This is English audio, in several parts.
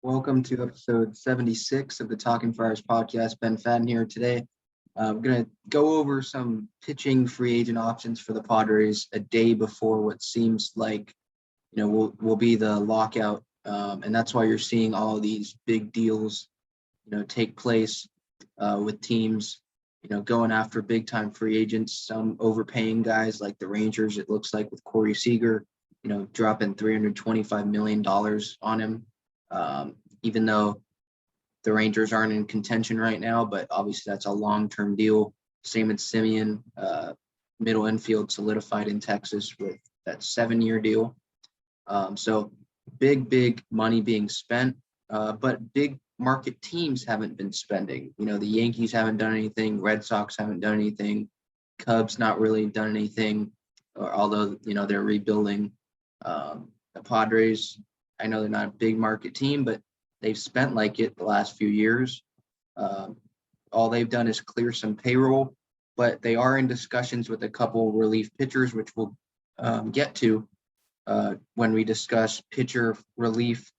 Welcome to episode 76 of the Talking Friars podcast. Ben Fadden here today. I'm going to go over some pitching free agent options for the Padres a day before what seems like, will be the lockout. And that's why you're seeing all these big deals, take place with teams, going after big time free agents, some overpaying guys like the Rangers, it looks like with Corey Seager, dropping $325 million on him. Even though the Rangers aren't in contention right now, but obviously that's a long-term deal. Same with Simeon, middle infield solidified in Texas with that 7-year deal. So big money being spent, but big market teams haven't been spending. The Yankees haven't done anything. Red Sox haven't done anything. Cubs not really done anything, although, they're rebuilding. The Padres, I know they're not a big market team, but they've spent like it the last few years. All they've done is clear some payroll, but they are in discussions with a couple relief pitchers, which we'll get to when we discuss pitcher relief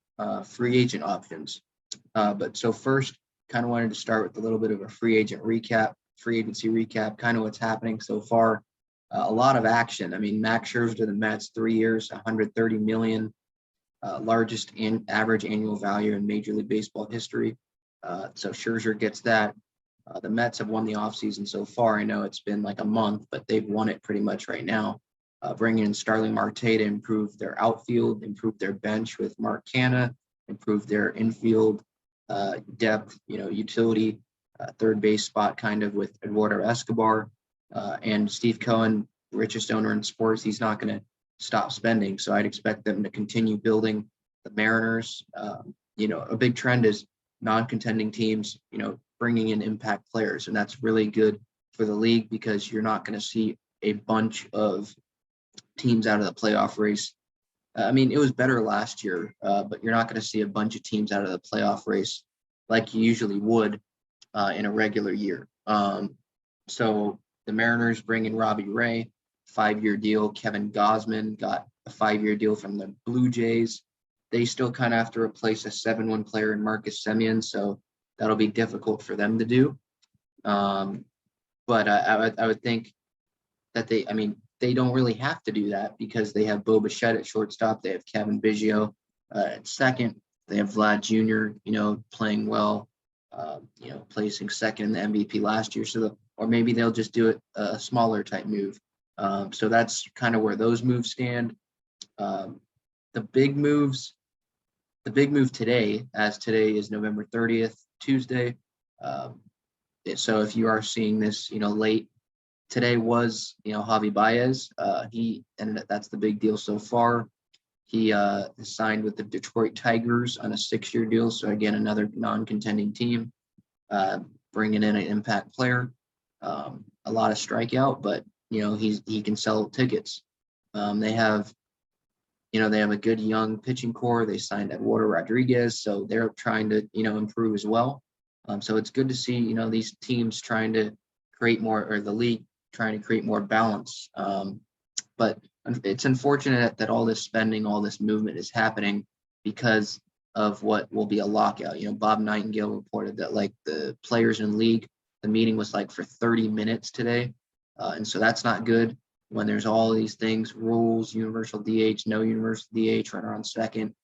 free agent options. But so first, kind of wanted to start with a little bit of a free agency recap, kind of what's happening so far. A lot of action. I mean, Max Scherzer to the Mets, 3 years, $130 million. Largest average annual value in Major League Baseball history. So Scherzer gets that. The Mets have won the offseason so far. I know it's been like a month, but they've won it pretty much right now. Bringing in Starling Marte to improve their outfield, improve their bench with Mark Canha, improve their infield depth, utility, third base spot kind of with Eduardo Escobar. And Steve Cohen, richest owner in sports, he's not going to stop spending. So I'd expect them to continue building the Mariners. A big trend is non-contending teams, bringing in impact players. And that's really good for the league because you're not going to see a bunch of teams out of the playoff race. I mean, it was better last year, but you're not going to see a bunch of teams out of the playoff race like you usually would in a regular year. So the Mariners bring in Robbie Ray, 5-year deal. Kevin Gausman got a 5-year deal from the Blue Jays. They still kind of have to replace a 7-1 player in Marcus Semien, so that'll be difficult for them to do. But I would think that they don't really have to do that because they have Bo Bichette at shortstop. They have Kevin Biggio at second. They have Vlad Jr., playing well, placing second in the MVP last year. Or maybe they'll just do it a smaller type move. So that's kind of where those moves stand. The big move today, as today is November 30th, Tuesday. So if you are seeing this, late, today was, Javi Baez. That's the big deal so far. He signed with the Detroit Tigers on a 6-year deal. So again, another non-contending team, bringing in an impact player. A lot of strikeout, but he can sell tickets. They have a good young pitching core. They signed Eduardo Rodriguez, so they're trying to improve as well. So it's good to see these teams trying to create more, or the league trying to create more balance. But it's unfortunate that all this spending, all this movement is happening because of what will be a lockout. Bob Nightingale reported that like the players in the league, the meeting was like for 30 minutes today. And so that's not good when there's all these things, rules, universal DH, no universal DH, runner on second,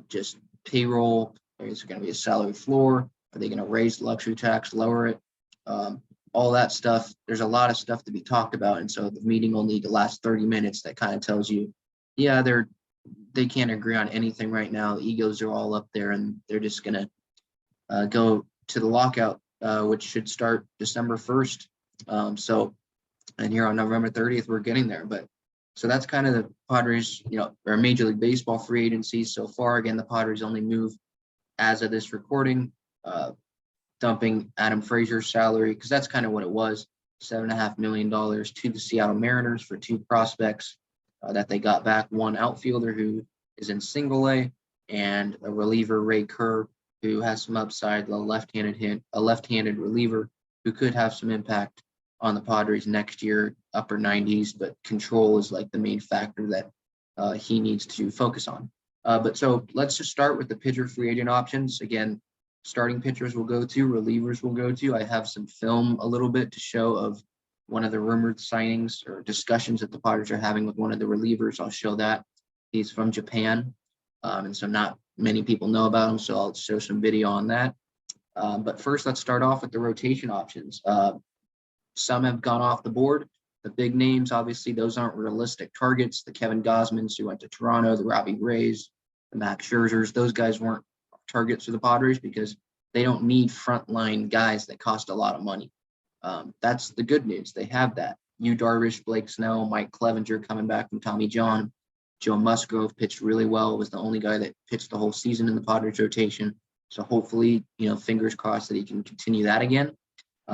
just payroll. Is there going to be a salary floor? Are they going to raise the luxury tax, lower it? All that stuff. There's a lot of stuff to be talked about. And so the meeting will need to last 30 minutes. That kind of tells you, yeah, they can't agree on anything right now. Egos are all up there and they're just going to go to the lockout, which should start December 1st. And here on November 30th, we're getting there. But so that's kind of the Padres, or Major League Baseball free agency so far. Again, the Padres only move as of this recording, dumping Adam Frazier's salary, because that's kind of what it was, $7.5 million to the Seattle Mariners for 2 prospects that they got back, one outfielder who is in single A and a reliever, Ray Kerr, who has some upside, a left-handed reliever who could have some impact on the Padres next year, upper 90s, but control is like the main factor that he needs to focus on. But so let's just start with the pitcher free agent options. Again, starting pitchers will go to, relievers will go to. I have some film a little bit to show of one of the rumored signings or discussions that the Padres are having with one of the relievers. I'll show that. He's from Japan. And so not many people know about him. So I'll show some video on that. But first, let's start off with the rotation options. Some have gone off the board. The big names, obviously, those aren't realistic targets. The Kevin Gausmans who went to Toronto, the Robbie Rays, the Max Scherzers, those guys weren't targets for the Padres because they don't need frontline guys that cost a lot of money. That's the good news. They have that. Yu Darvish, Blake Snell, Mike Clevenger coming back from Tommy John. Joe Musgrove pitched really well, was the only guy that pitched the whole season in the Padres rotation. So hopefully, fingers crossed that he can continue that again.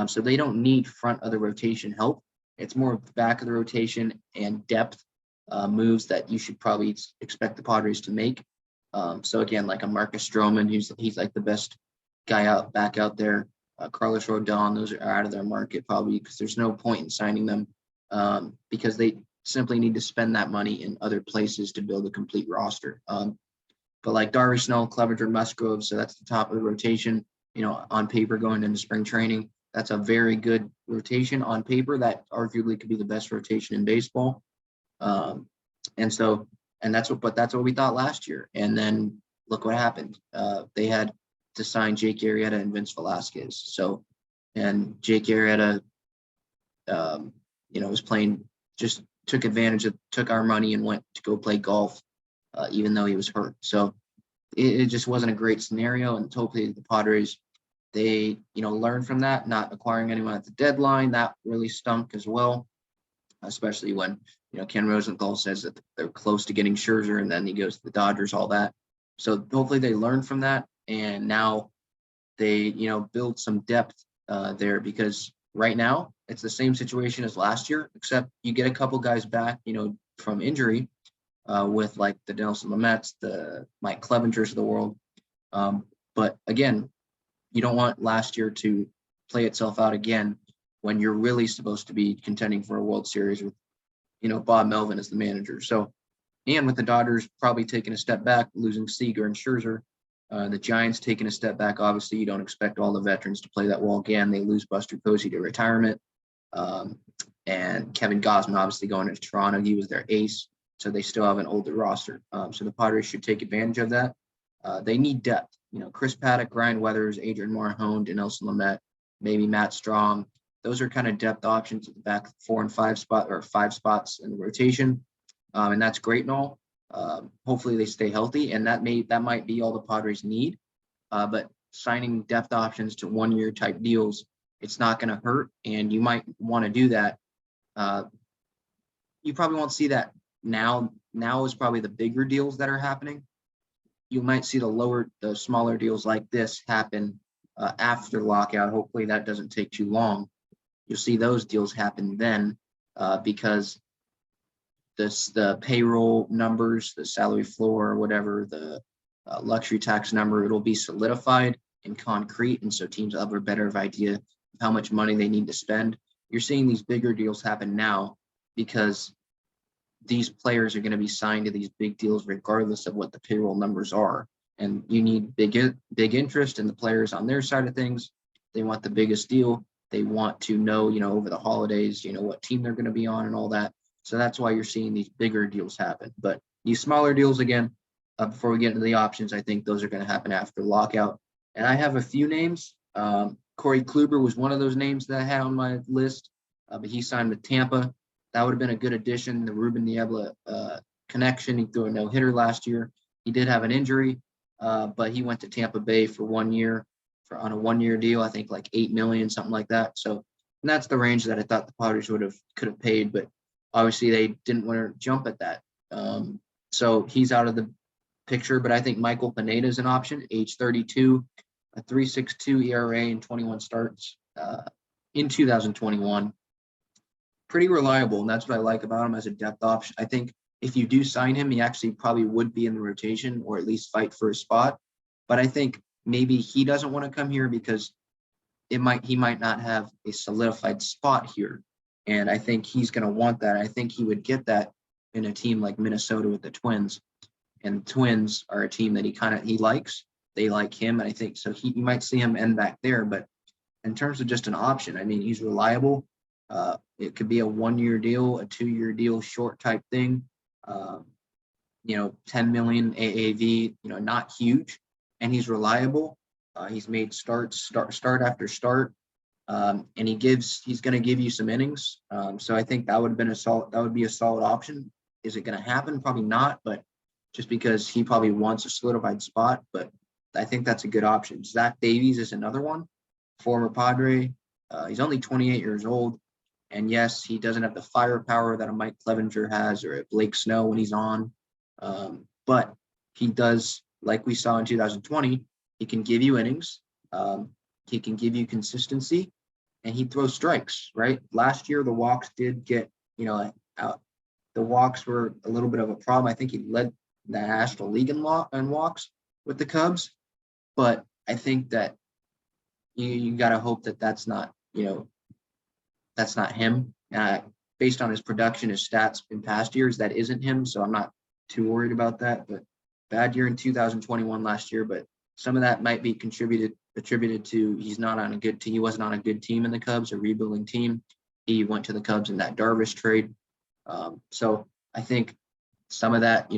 So they don't need front of the rotation help. It's more back of the rotation and depth moves that you should probably expect the Padres to make. So again, like a Marcus Stroman, he's like the best guy back out there. Carlos Rodon, those are out of their market probably because there's no point in signing them because they simply need to spend that money in other places to build a complete roster. But like Darvish, Snell, Clevenger, Musgrove, so that's the top of the rotation, on paper going into spring training. That's a very good rotation on paper. That arguably could be the best rotation in baseball. That's what we thought last year. And then look what happened. They had to sign Jake Arrieta and Vince Velasquez. So, and Jake Arrieta, was playing, just took our money and went to go play golf, even though he was hurt. So it just wasn't a great scenario. And hopefully the Padres, they, learn from that, not acquiring anyone at the deadline. That really stunk as well, especially when, Ken Rosenthal says that they're close to getting Scherzer and then he goes to the Dodgers, all that. So hopefully they learn from that. And now they, build some depth there because right now it's the same situation as last year, except you get a couple guys back, from injury with like the Nelson Lamets, the Mike Clevengers of the world. But again, you don't want last year to play itself out again when you're really supposed to be contending for a World Series with, Bob Melvin as the manager. So, and with the Dodgers probably taking a step back, losing Seager and Scherzer, the Giants taking a step back. Obviously, you don't expect all the veterans to play that well again. They lose Buster Posey to retirement. And Kevin Gausman obviously going to Toronto. He was their ace. So they still have an older roster. So the Padres should take advantage of that. They need depth. Chris Paddock, Ryan Weathers, Adrian Marhone, Dinelson Lamet, maybe Matt Strom. Those are kind of depth options at the back 4 and 5 spot or 5 spots in the rotation. And that's great and all. Hopefully they stay healthy, and that might be all the Padres need. But signing depth options to 1-year type deals, it's not going to hurt, and you might want to do that. You probably won't see that now. Now is probably the bigger deals that are happening. You might see the smaller deals like this happen after lockout. Hopefully that doesn't take too long. You'll see those deals happen then because the payroll numbers, the salary floor, or whatever, the luxury tax number, it'll be solidified and concrete. And so teams will have a better idea of how much money they need to spend. You're seeing these bigger deals happen now because these players are going to be signed to these big deals regardless of what the payroll numbers are. And you need big interest in the players on their side of things. They want the biggest deal. They want to know, over the holidays, what team they're going to be on and all that. So that's why you're seeing these bigger deals happen. But these smaller deals, again, before we get into the options, I think those are going to happen after lockout. And I have a few names. Corey Kluber was one of those names that I had on my list, but he signed with Tampa. That would have been a good addition. The Ruben Niebla connection. He threw a no-hitter last year. He did have an injury, but he went to Tampa Bay for 1 year on a 1-year deal. I think like $8 million, something like that. So and that's the range that I thought the Padres could have paid, but obviously they didn't want to jump at that. So he's out of the picture. But I think Michael Baneta is an option. Age 32, a 3.62 ERA and 21 starts in 2021. Pretty reliable, and that's what I like about him as a depth option. I think if you do sign him, he actually probably would be in the rotation or at least fight for a spot. But I think maybe he doesn't want to come here because he might not have a solidified spot here. And I think he's going to want that. I think he would get that in a team like Minnesota with the Twins. and the Twins are a team that he likes. They like him, and I think so. You might see him end back there, but in terms of just an option, I mean, he's reliable. It could be a 1-year deal, a 2-year deal, short type thing. 10 million AAV, not huge, and he's reliable. He's made start after start, and he's going to give you some innings. So I think that would be a solid option. Is it going to happen? Probably not, but just because he probably wants a solidified spot, but I think that's a good option. Zach Davies is another one, former Padre. He's only 28 years old. And yes, he doesn't have the firepower that a Mike Clevenger has or a Blake Snow when he's on. But he does, like we saw in 2020, he can give you innings. He can give you consistency, and he throws strikes, right? Last year, the walks did get, out. The walks were a little bit of a problem. I think he led the National League in walks with the Cubs. But I think that you got to hope that that's not him. Based on his production, his stats in past years, that isn't him. So I'm not too worried about that. But bad year in 2021 last year, but some of that might be attributed to he wasn't on a good team in the Cubs, a rebuilding team. He went to the Cubs in that Darvish trade. So I think some of that,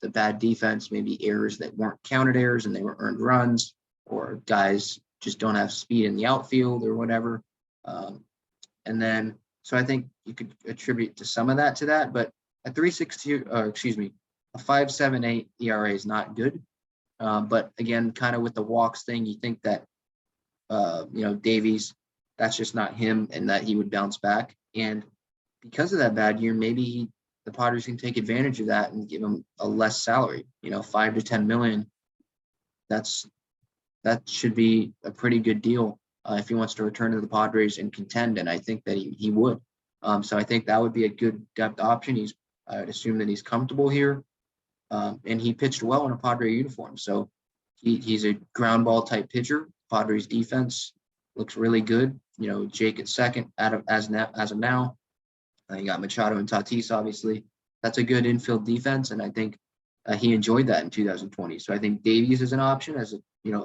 the bad defense, maybe errors that weren't counted errors and they were earned runs, or guys just don't have speed in the outfield or whatever. So I think you could attribute to some of that to that, but a 3.62, a 5.78 ERA is not good. But again, kind of with the walks thing, you think that, Davies, that's just not him and that he would bounce back. And because of that bad year, maybe the Padres can take advantage of that and give him a less salary, 5 to 10 million. That should be a pretty good deal if he wants to return to the Padres and contend. And I think that he would. So I think that would be a good depth option. I'd assume that he's comfortable here. And he pitched well in a Padre uniform. So he's a ground ball type pitcher. Padres defense looks really good. Jake at second as of now. You got Machado and Tatis, obviously. That's a good infield defense, and I think he enjoyed that in 2020. So I think Davies is an option.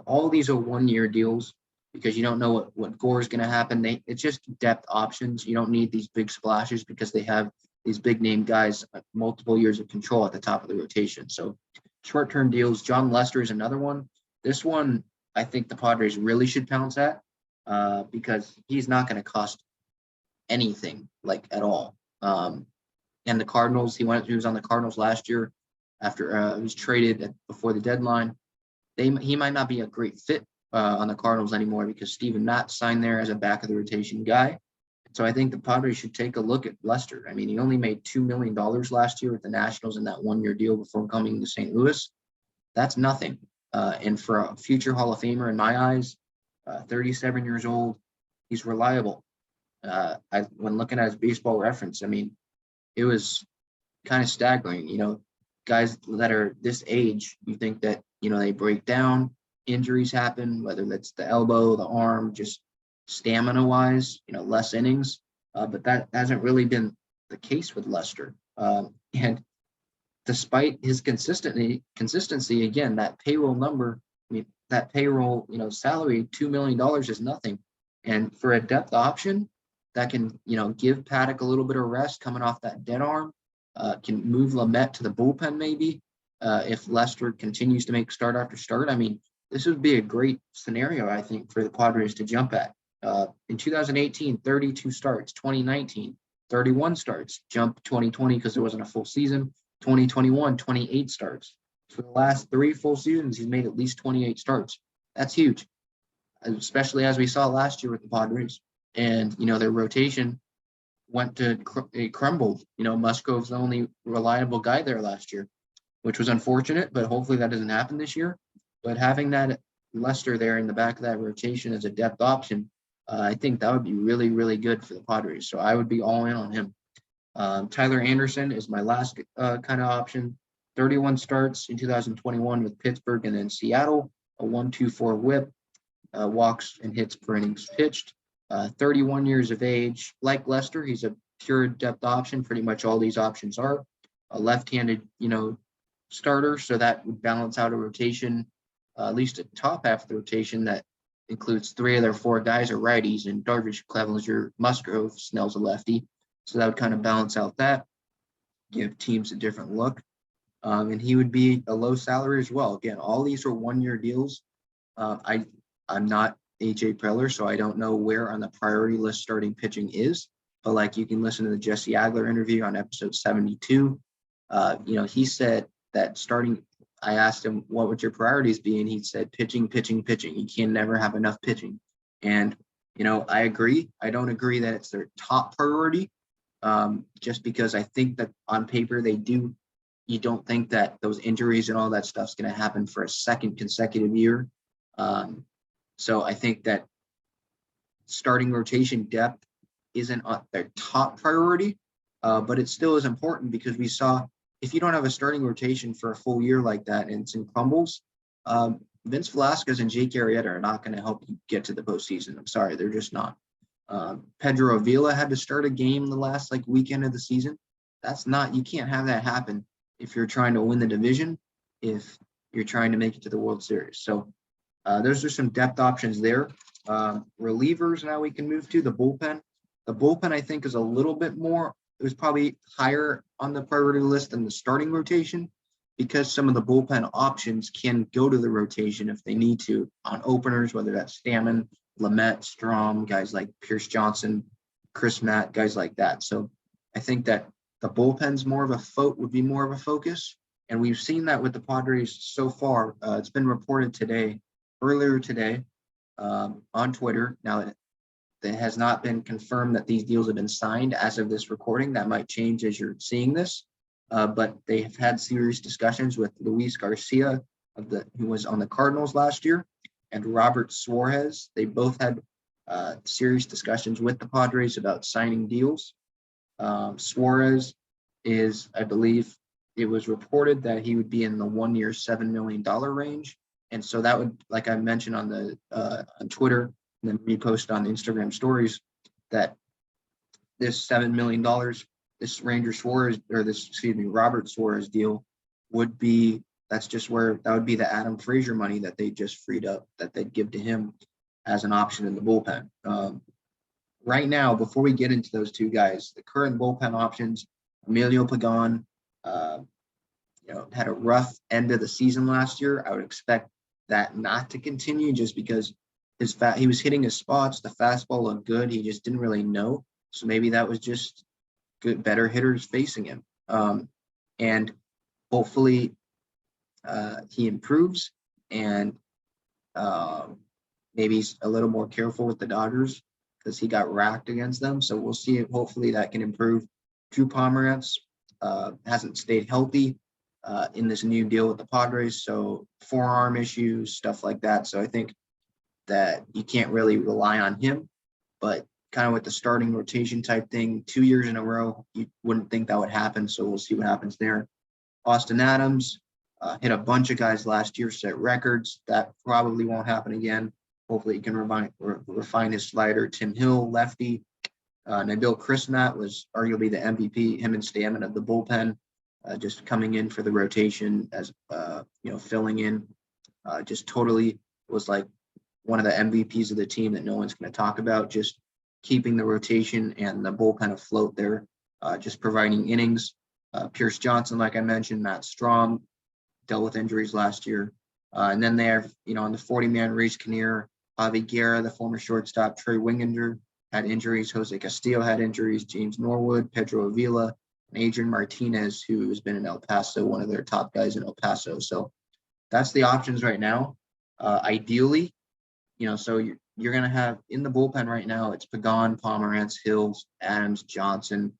All these are 1-year deals because you don't know what Gore is going to happen. It's just depth options. You don't need these big splashes because they have these big name guys, multiple years of control at the top of the rotation. So short-term deals. John Lester is another one. This one, I think the Padres really should pounce at because he's not going to cost anything at all. And the Cardinals, he was on the Cardinals last year after he was traded before the deadline. He might not be a great fit on the Cardinals anymore because Steven Matz signed there as a back of the rotation guy. So I think the Padres should take a look at Lester. I mean, he only made $2 million last year with the Nationals in that 1-year deal before coming to St. Louis. That's nothing. And for a future Hall of Famer, in my eyes, 37 years old, he's reliable. When looking at his baseball reference, I mean, it was kind of staggering. Guys that are this age, you think that, they break down, injuries happen, whether that's the elbow, the arm, just stamina-wise, less innings. But that hasn't really been the case with Lester. And despite his consistency, again, that payroll number, that payroll, salary, $2 million is nothing. And for a depth option that can, give Paddock a little bit of rest coming off that dead arm, can move Lamet to the bullpen maybe if Lester continues to make start after start. I mean, this would be a great scenario, I think, for the Padres to jump at. In 2018, 32 starts. 2019, 31 starts. Jump 2020 because there wasn't a full season. 2021, 28 starts. For the last 3 full seasons, he's made at least 28 starts. That's huge, especially as we saw last year with the Padres. And, their rotation it crumbled. Musgrove's the only reliable guy there last year, which was unfortunate, but hopefully that doesn't happen this year. But having that Lester there in the back of that rotation as a depth option, I think that would be really, really good for the Padres. So I would be all in on him. Tyler Anderson is my last kind of option. 31 starts in 2021 with Pittsburgh and then Seattle, a 1.24 whip, walks and hits per innings pitched. 31 years of age. Like Lester, he's a pure depth option. Pretty much all these options are. A left-handed, starter, so that would balance out a rotation, at least a top half of the rotation that includes 3 of their 4 guys are righties, and Darvish, Clevenger, Musgrove, Snell's a lefty. So that would kind of balance out that, give teams a different look. And he would be a low salary as well. Again, all these are 1-year deals. I'm not AJ Preller, so I don't know where on the priority list starting pitching is. But like, you can listen to the Jesse Agler interview on episode 72. He said that starting, I asked him, what would your priorities be? And he said, pitching, pitching, pitching. You can never have enough pitching. And, I agree. I don't agree that it's their top priority, just because I think that on paper you don't think that those injuries and all that stuff is going to happen for a second consecutive year. So I think that starting rotation depth isn't their top priority, but it still is important, because we saw, if you don't have a starting rotation for a full year like that and it's in crumbles, Vince Velasquez and Jake Arrieta are not going to help you get to the postseason. I'm sorry, they're just not. Pedro Avila had to start a game the last weekend of the season. You can't have that happen if you're trying to win the division, if you're trying to make it to the World Series. So those are some depth options there. Relievers, now we can move to the bullpen. The bullpen, I think, is a little bit more, it was probably higher on the priority list than the starting rotation, because some of the bullpen options can go to the rotation if they need to on openers, whether that's Stammen, Lamet, Strom, guys like Pierce Johnson, Chris Matt, guys like that. So I think that the bullpen's would be more of a focus. And we've seen that with the Padres so far. It's been reported earlier today on Twitter. Now, it has not been confirmed that these deals have been signed as of this recording. That might change as you're seeing this. But they have had serious discussions with Luis Garcia, who was on the Cardinals last year, and Robert Suarez. They both had serious discussions with the Padres about signing deals. Suarez is, I believe, it was reported that he would be in the 1-year, $7 million range. And so that would, like I mentioned on Twitter, and then reposted on the Instagram stories, that this $7 million, this Robert Suarez deal would be, that would be the Adam Frazier money that they just freed up, that they'd give to him as an option in the bullpen. Right now, before we get into those two guys, the current bullpen options, Emilio Pagan, had a rough end of the season last year. I would expect that not to continue, just because he was hitting his spots. The fastball looked good. He just didn't really know. So maybe that was just better hitters facing him. And hopefully he improves, and maybe he's a little more careful with the Dodgers, because he got racked against them. So we'll see. Hopefully that can improve. Drew Pomeranz hasn't stayed healthy in this new deal with the Padres. So forearm issues, stuff like that. So I think that you can't really rely on him, but kind of with the starting rotation type thing, 2 years in a row, you wouldn't think that would happen. So we'll see what happens there. Austin Adams hit a bunch of guys last year, set records. That probably won't happen again. Hopefully he can refine his slider. Tim Hill, lefty. Nabil Chrismat was arguably the MVP, him and Stammen of the bullpen, just coming in for the rotation as, filling in. Just totally was like one of the MVPs of the team that no one's going to talk about, just keeping the rotation and the bullpen afloat there, just providing innings. Pierce Johnson, like I mentioned, Matt Strom dealt with injuries last year. And then they have, on the 40-man Reese Kinnear, Javi Guerra, the former shortstop, Trey Winginger had injuries. Jose Castillo had injuries. James Norwood, Pedro Avila, and Adrian Martinez, who has been in El Paso, one of their top guys in El Paso. So that's the options right now. Ideally, so you're going to have in the bullpen right now, it's Pagan, Pomeranz, Hills, Adams, Johnson,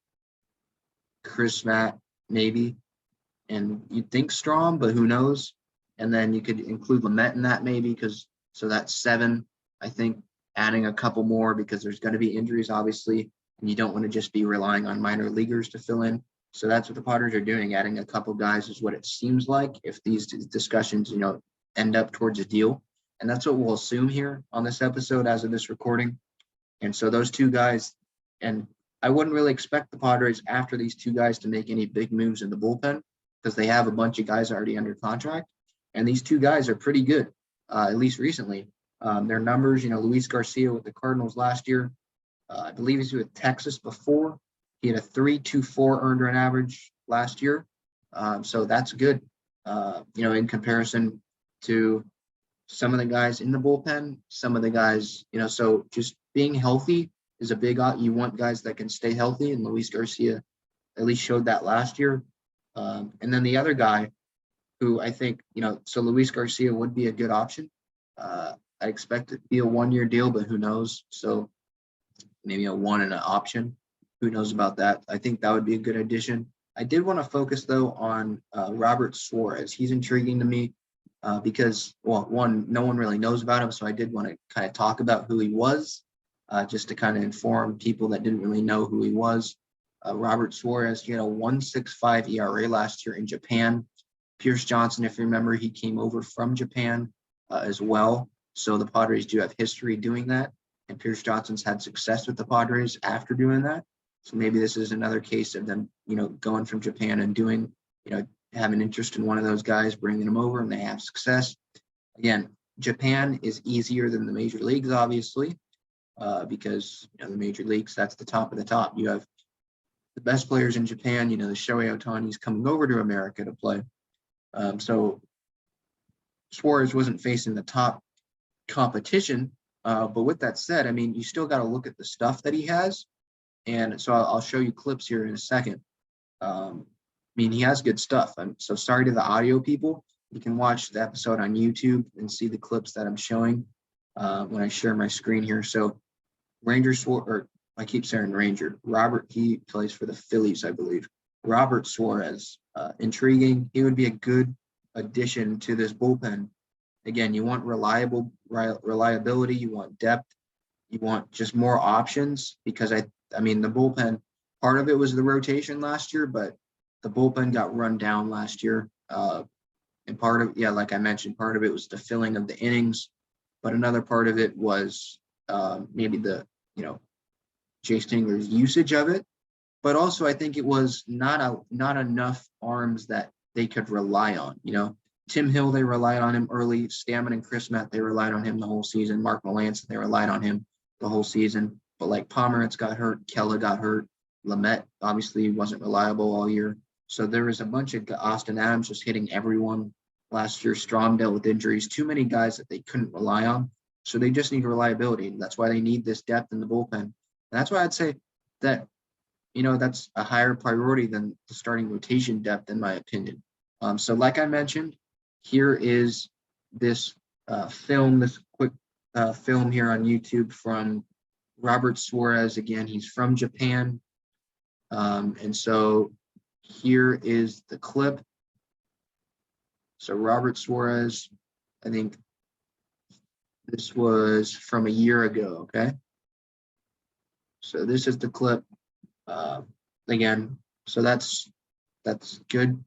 Chris Matt, maybe. And you'd think Strom, but who knows? And then you could include Lamet in that maybe, so that's 7. I think adding a couple more, because there's going to be injuries, obviously, and you don't want to just be relying on minor leaguers to fill in. So that's what the Padres are doing. Adding a couple guys is what it seems like if these discussions, end up towards a deal. And that's what we'll assume here on this episode as of this recording. And so those two guys, and I wouldn't really expect the Padres after these two guys to make any big moves in the bullpen. because they have a bunch of guys already under contract. And these two guys are pretty good, at least recently. Their numbers, Luis Garcia with the Cardinals last year, I believe he's with Texas before. He had a 3.24 earned run average last year. So that's good, in comparison to some of the guys in the bullpen, some of the guys, so just being healthy is a big, you want guys that can stay healthy. And Luis Garcia at least showed that last year. And then the other guy who I think, so Luis Garcia would be a good option. I expect it to be a 1-year deal, but who knows? So maybe a 1 and an option. Who knows about that? I think that would be a good addition. I did want to focus, though, on Robert Suarez. He's intriguing to me because, well, one, no one really knows about him. So I did want to kind of talk about who he was, just to kind of inform people that didn't really know who he was. Robert Suarez, he had a 1.65 ERA last year in Japan. Pierce Johnson, if you remember, he came over from Japan as well. So the Padres do have history doing that. And Pierce Johnson's had success with the Padres after doing that. So maybe this is another case of them, going from Japan and doing, having interest in one of those guys, bringing them over, and they have success. Again, Japan is easier than the major leagues, obviously, because, the major leagues, that's the top of the top. You have the best players in Japan, the Shohei Ohtani's coming over to America to play. So Suarez wasn't facing the top competition. But with that said, you still got to look at the stuff that he has. And so I'll show you clips here in a second. He has good stuff. So sorry to the audio people. You can watch the episode on YouTube and see the clips that I'm showing when I share my screen here. So I keep saying Ranger. Robert, he plays for the Phillies, I believe. Robert Suarez, intriguing. He would be a good addition to this bullpen. Again, you want reliability, you want depth, you want just more options because the bullpen, part of it was the rotation last year, but the bullpen got run down last year. And part of, like I mentioned, part of it was the filling of the innings, but another part of it was maybe the, Jay Stingler's usage of it. But also I think it was not enough arms that they could rely on, Tim Hill, they relied on him early. Stammen and Chris Met, they relied on him the whole season. Mark Melancon, they relied on him the whole season. But like Pomeranz got hurt, Kella got hurt. Lamet obviously wasn't reliable all year. So there was a bunch of Austin Adams just hitting everyone last year. Strom dealt with injuries. Too many guys that they couldn't rely on. So they just need reliability. And that's why they need this depth in the bullpen. And that's why I'd say that, that's a higher priority than the starting rotation depth, in my opinion. So like I mentioned, here is this film, this quick film here on YouTube from Robert Suarez. Again, he's from Japan. And so here is the clip. So Robert Suarez, I think this was from a year ago, okay? So this is the clip. Again, so that's good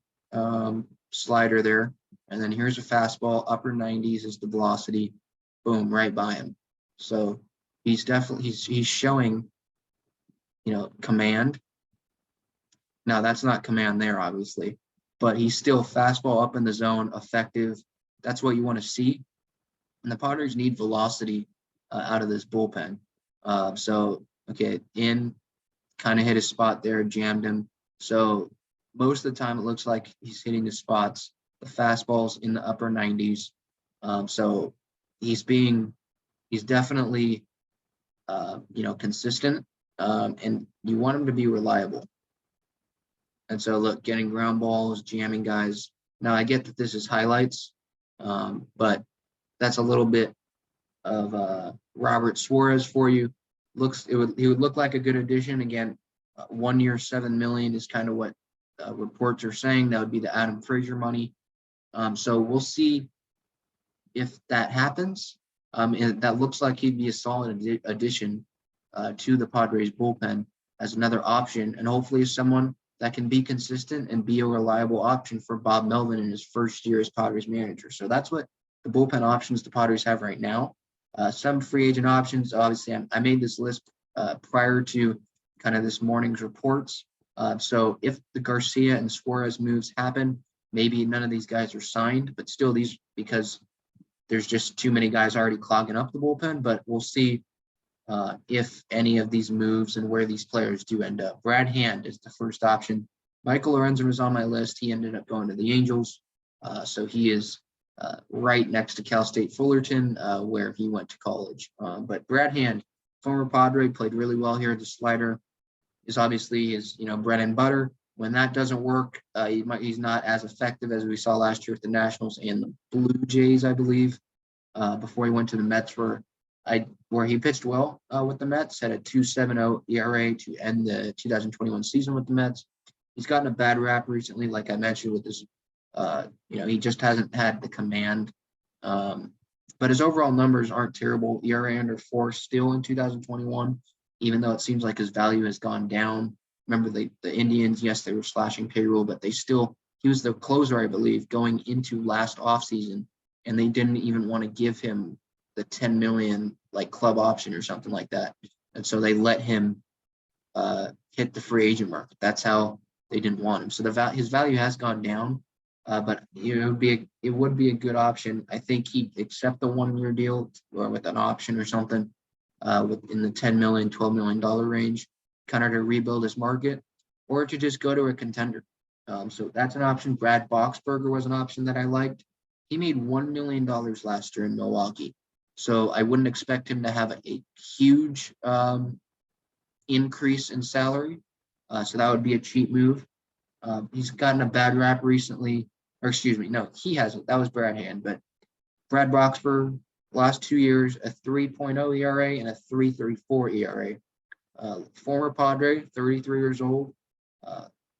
slider there. And then here's a fastball, upper 90s is the velocity, boom, right by him. So he's definitely, he's showing, command. Now that's not command there, obviously, but he's still fastball up in the zone, effective. That's what you want to see. And the Padres need velocity out of this bullpen. Okay, kind of hit his spot there, jammed him. So most of the time it looks like he's hitting his spots. The fastball's in the upper 90s. So he's definitely, consistent, and you want him to be reliable. And so look, getting ground balls, jamming guys. Now I get that this is highlights, but that's a little bit of Robert Suarez for you. He would look like a good addition. Again, 1 year, $7 million is kind of what reports are saying. That would be the Adam Frazier money. So we'll see if that happens. And that looks like he'd be a solid addition to the Padres bullpen as another option, and hopefully someone that can be consistent and be a reliable option for Bob Melvin in his first year as Padres manager. So that's what the bullpen options the Padres have right now. Some free agent options. Obviously, I made this list prior to kind of this morning's reports. So if the Garcia and Suarez moves happen, Maybe none of these guys are signed, but still because there's just too many guys already clogging up the bullpen. But we'll see if any of these moves and where these players do end up. Brad Hand is the first option. Michael Lorenzen was on my list. He ended up going to the Angels. So he is right next to Cal State Fullerton, where he went to college. But Brad Hand, former Padre, played really well here. The slider is obviously his, bread and butter. When that doesn't work, he's not as effective as we saw last year with the Nationals and the Blue Jays, I believe, before he went to the Mets, where he pitched well with the Mets, had a 2.70 ERA to end the 2021 season with the Mets. He's gotten a bad rap recently, like I mentioned, with this. He just hasn't had the command. But his overall numbers aren't terrible. ERA under 4 still in 2021, even though it seems like his value has gone down. Remember the Indians, yes, they were slashing payroll, but he was the closer, I believe, going into last offseason, and they didn't even want to give him the 10 million like club option or something like that. And so they let him hit the free agent market. That's how they didn't want him. So his value has gone down, but it would be a good option. I think he'd accept the 1-year deal or with an option or something in the $10 million, $12 million range, kind of to rebuild his market, or to just go to a contender. So that's an option. Brad Boxberger was an option that I liked. He made $1 million last year in Milwaukee. So I wouldn't expect him to have a huge increase in salary. So that would be a cheap move. He's gotten a bad rap recently, or excuse me, no, he hasn't. That was Brad Hand. But Brad Boxberger, last 2 years, a 3.0 ERA and a 3.34 ERA. Former Padre, 33 years old.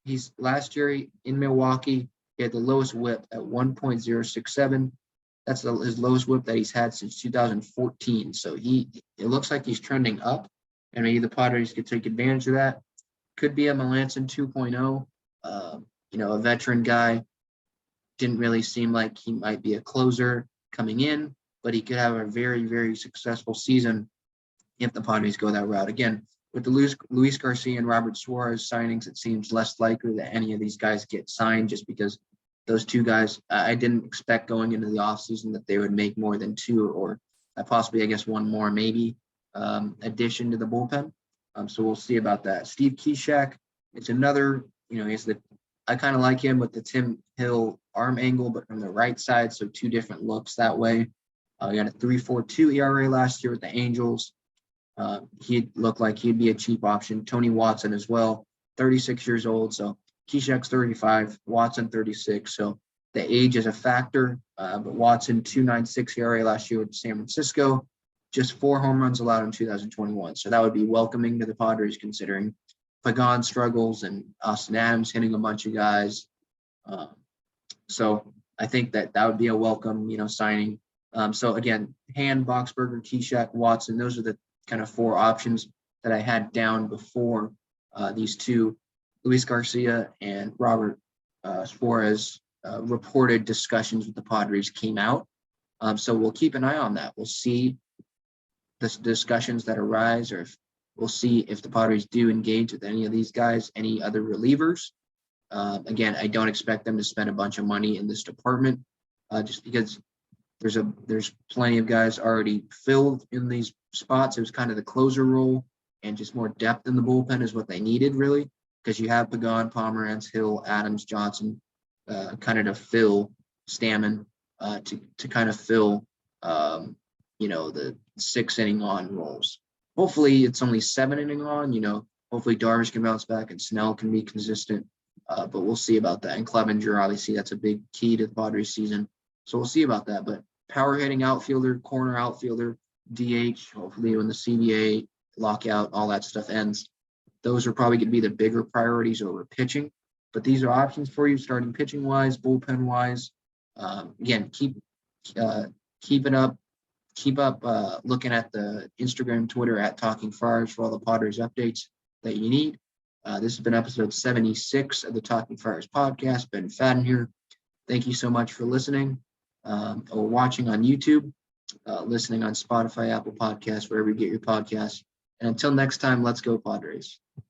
He's last year in Milwaukee, he had the lowest whip at 1.067. That's his lowest whip that he's had since 2014. So it looks like he's trending up, and maybe the Padres could take advantage of that. Could be a Melanson 2.0. A veteran guy. Didn't really seem like he might be a closer coming in, but he could have a very, very successful season if the Padres go that route. Again, with the Luis Garcia and Robert Suarez signings, it seems less likely that any of these guys get signed, just because those two guys, I didn't expect going into the offseason that they would make more than 2 or possibly, I guess, 1 more maybe addition to the bullpen. So we'll see about that. Steve Kishak, it's another, I kind of like him with the Tim Hill arm angle, but from the right side, so 2 different looks that way. He had a 3.42 ERA last year with the Angels. He looked like he'd be a cheap option. Tony Watson as well, 36 years old. So Kishak's 35, Watson 36. So the age is a factor. But Watson 2.96 ERA last year with San Francisco, just 4 home runs allowed in 2021. So that would be welcoming to the Padres, considering Pagan struggles and Austin Adams hitting a bunch of guys. So I think that would be a welcome, signing. So again, Hand, Boxberger, Kishak, Watson, those are the kind of 4 options that I had down before these 2, Luis Garcia and Robert Suarez, reported discussions with the Padres came out. So we'll keep an eye on that. We'll see the discussions that arise, or we'll see if the Padres do engage with any of these guys, any other relievers. Again, I don't expect them to spend a bunch of money in this department, just because there's plenty of guys already filled in these spots. It was kind of the closer role, and just more depth in the bullpen is what they needed, really, because you have Pagan, Pomerantz, Hill, Adams, Johnson, kind of to fill Stammen, to kind of fill, the 6-inning on roles. Hopefully it's only 7-inning on, hopefully Darvish can bounce back and Snell can be consistent, but we'll see about that. And Clevenger, obviously, that's a big key to the Padres season. So we'll see about that. But power hitting outfielder, corner outfielder, DH, hopefully when the CBA lockout, all that stuff ends, those are probably going to be the bigger priorities over pitching. But these are options for you, starting pitching wise, bullpen wise. Again, keep up looking at the Instagram, Twitter at Talking Friars for all the Padres updates that you need. This has been episode 76 of the Talking Friars podcast. Ben Fadden here. Thank you so much for listening or watching on YouTube, listening on Spotify, Apple Podcasts, wherever you get your podcasts. And until next time, let's go Padres.